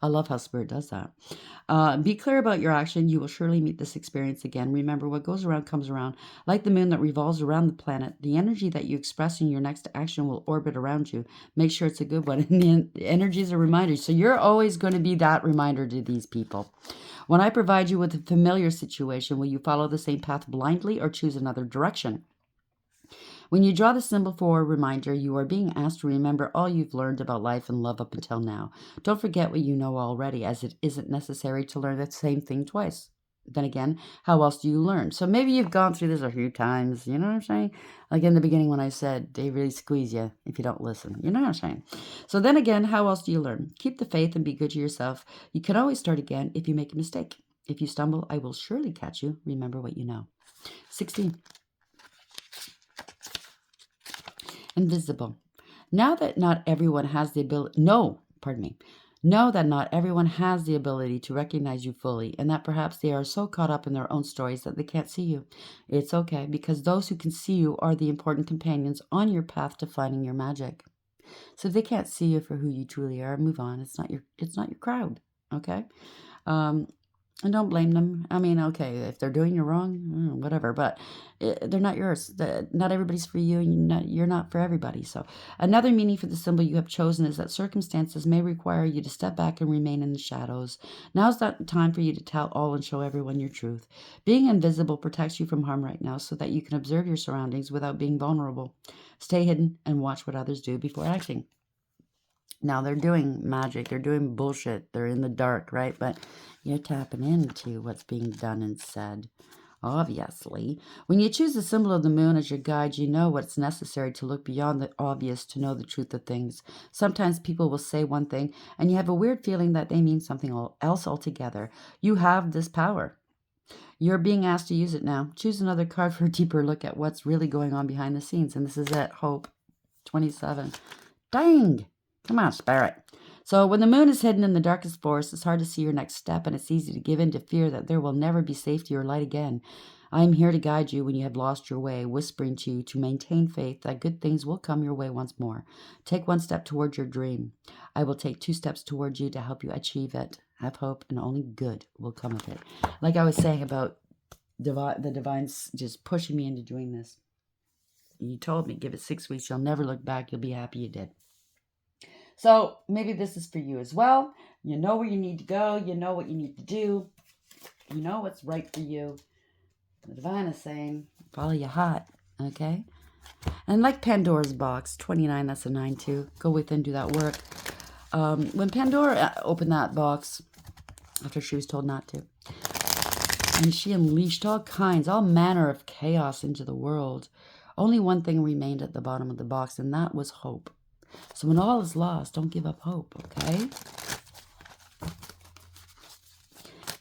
I love how Spirit does that. Be clear about your action. You will surely meet this experience again. Remember, what goes around comes around. Like the moon that revolves around the planet, the energy that you express in your next action will orbit around you. Make sure it's a good one. And the energy is a reminder. So you're always going to be that reminder to these people. When I provide you with a familiar situation, will you follow the same path blindly or choose another direction? When you draw the symbol for a reminder, you are being asked to remember all you've learned about life and love up until now. Don't forget what you know already, as it isn't necessary to learn the same thing twice. Then again, how else do you learn? So maybe you've gone through this a few times, you know what I'm saying? Like in the beginning when I said, they really squeeze you if you don't listen. You know what I'm saying? So then again, how else do you learn? Keep the faith and be good to yourself. You can always start again if you make a mistake. If you stumble, I will surely catch you. Remember what you know. 16. Invisible. Know that not everyone has the ability to recognize you fully, and that perhaps they are so caught up in their own stories that they can't see you. It's okay, because those who can see you are the important companions on your path to finding your magic. So if they can't see you for who you truly are, move on. It's not your crowd. Okay? And don't blame them. I mean, okay, if they're doing you wrong, whatever, but they're not yours. Not everybody's for you, and you're not for everybody. So another meaning for the symbol you have chosen is that circumstances may require you to step back and remain in the shadows. Now's not time for you to tell all and show everyone your truth. Being invisible protects you from harm right now so that you can observe your surroundings without being vulnerable. Stay hidden and watch what others do before acting. Now, they're doing magic. They're doing bullshit. They're in the dark, right? But you're tapping into what's being done and said, obviously. When you choose the symbol of the moon as your guide, you know what's necessary to look beyond the obvious to know the truth of things. Sometimes people will say one thing, and you have a weird feeling that they mean something else altogether. You have this power. You're being asked to use it now. Choose another card for a deeper look at what's really going on behind the scenes. And this is it. Hope. 27. Dang! Come on, Spirit. So when the moon is hidden in the darkest forest, it's hard to see your next step, and it's easy to give in to fear that there will never be safety or light again. I am here to guide you when you have lost your way, whispering to you to maintain faith that good things will come your way once more. Take one step toward your dream. I will take 2 steps towards you to help you achieve it. Have hope, and only good will come of it. Like I was saying about the divines just pushing me into doing this. You told me, give it 6 weeks. You'll never look back. You'll be happy you did. So maybe this is for you as well. You know where you need to go. You know what you need to do. You know what's right for you. The divine is saying, follow your heart, okay? And like Pandora's box, 29, that's a 9 too. Go within, do that work. When Pandora opened that box, after she was told not to, and she unleashed all manner of chaos into the world, only one thing remained at the bottom of the box, and that was hope. So when all is lost, don't give up hope, okay?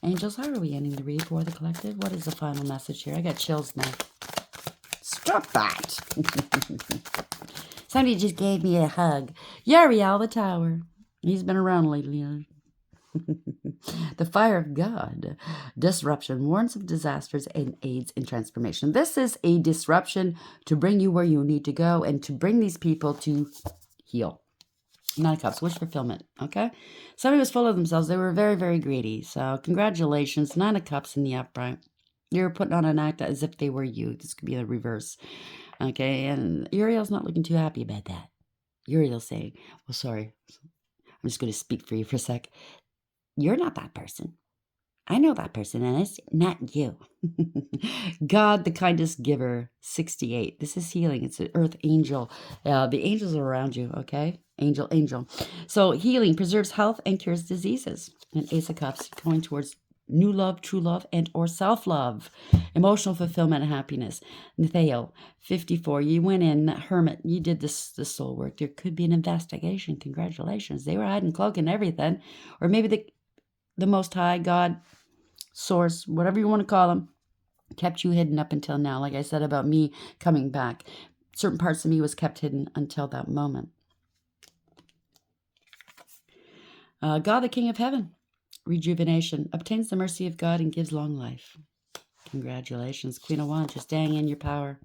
Angels, how are we ending the read for the collective? What is the final message here? I got chills now. Stop that! Somebody just gave me a hug. Yariel the Tower. He's been around lately. The fire of God. Disruption warns of disasters and aids in transformation. This is a disruption to bring you where you need to go and to bring these people to heal. Nine of Cups, wish fulfillment, okay? Somebody was full of themselves. They were very, very greedy. So congratulations, Nine of Cups in the upright. You're putting on an act as if they were you. This could be the reverse, okay? And Uriel's not looking too happy about that. Uriel's saying, well, sorry. I'm just going to speak for you for a sec. You're not that person. I know that person, and it's not you. God, the kindest giver, 68. This is healing. It's an earth angel. The angels are around you, okay? Angel, angel. So healing preserves health and cures diseases. And Ace of Cups, going towards new love, true love, and or self-love. Emotional fulfillment and happiness. Nathaniel, 54. You went in, Hermit. You did this soul work. There could be an investigation. Congratulations. They were hiding, cloaking everything. Or maybe the Most High, God, Source, whatever you want to call them, kept you hidden up until now. Like I said about me coming back, certain parts of me was kept hidden until that moment. God, the King of Heaven, rejuvenation, obtains the mercy of God and gives long life. Congratulations, Queen of Wands, just staying in your power.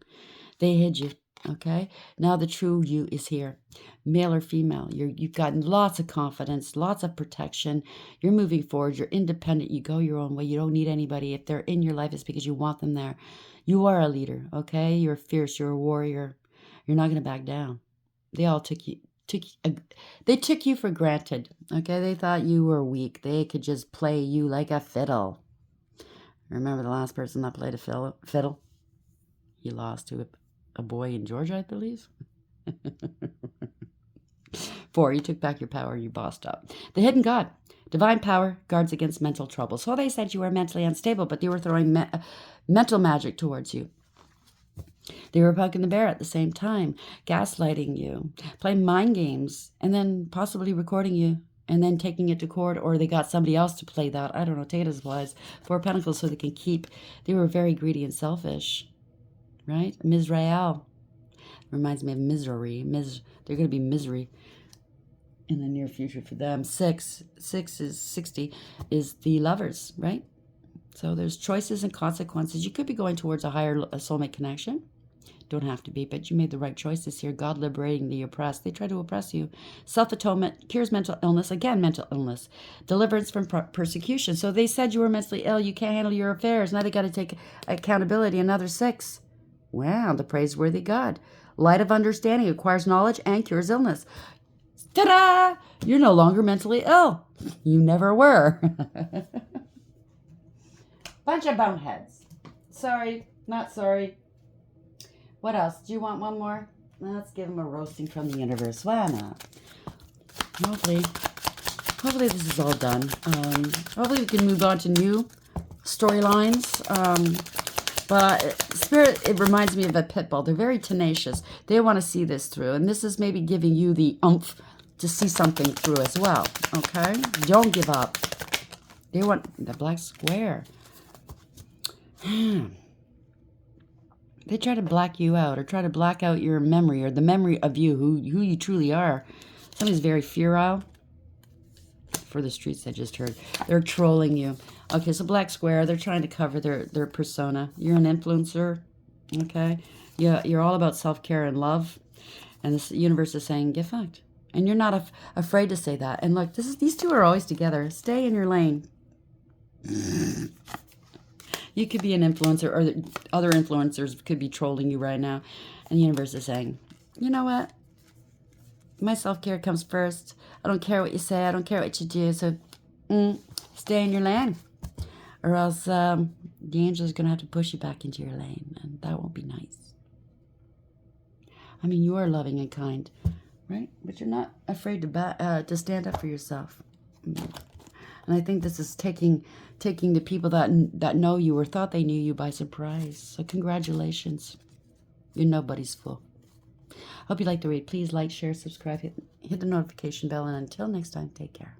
They hid you. Okay, now the true you is here, male or female. You've gotten lots of confidence, lots of protection. You're moving forward. You're independent. You go your own way. You don't need anybody. If they're in your life, it's because you want them there. You are a leader. Okay, you're fierce. You're a warrior. You're not going to back down. They all took you for granted. Okay, they thought you were weak. They could just play you like a fiddle. Remember the last person that played a fiddle? He lost to a boy in Georgia, I believe. 4, you took back your power, you bossed up. The hidden God, divine power, guards against mental trouble. So they said you were mentally unstable, but they were throwing mental magic towards you. They were poking the bear at the same time, gaslighting you, playing mind games, and then possibly recording you, and then taking it to court, or they got somebody else to play that. I don't know, take it as wise. 4 of Pentacles, so they can keep. They were very greedy and selfish. Right? Misrael. Reminds me of misery. They're going to be misery in the near future for them. 6 is 60 is the lovers, right? So there's choices and consequences. You could be going towards a higher soulmate connection. Don't have to be, but you made the right choices here. God liberating the oppressed. They try to oppress you. Self-atonement cures mental illness. Again, mental illness. Deliverance from persecution. So they said you were mentally ill. You can't handle your affairs. Now they got to take accountability. Another 6. Wow, the praiseworthy God. Light of understanding acquires knowledge and cures illness. Ta-da! You're no longer mentally ill. You never were. Bunch of boneheads. Sorry, not sorry. What else? Do you want one more? Let's give them a roasting from the universe. Why not? Hopefully this is all done. Hopefully we can move on to new storylines. But Spirit, it reminds me of a pit bull. They're very tenacious. They want to see this through. And this is maybe giving you the oomph to see something through as well. Okay? Don't give up. They want the black square. They try to black you out or try to black out your memory or the memory of you, who you truly are. Somebody's very feral. For the streets I just heard. They're trolling you. Okay, so black square, they're trying to cover their persona. You're an influencer, okay? Yeah, you're all about self-care and love. And this universe is saying, get fucked. And you're not afraid to say that. And look, these two are always together. Stay in your lane. You could be an influencer, or other influencers could be trolling you right now. And the universe is saying, you know what? My self-care comes first. I don't care what you say. I don't care what you do. So stay in your lane. Or else the angel's going to have to push you back into your lane. And that won't be nice. I mean, you are loving and kind, right? But you're not afraid to stand up for yourself. And I think this is taking the people that know you or thought they knew you by surprise. So congratulations. You're nobody's fool. Hope you liked the read. Please like, share, subscribe, hit the notification bell. And until next time, take care.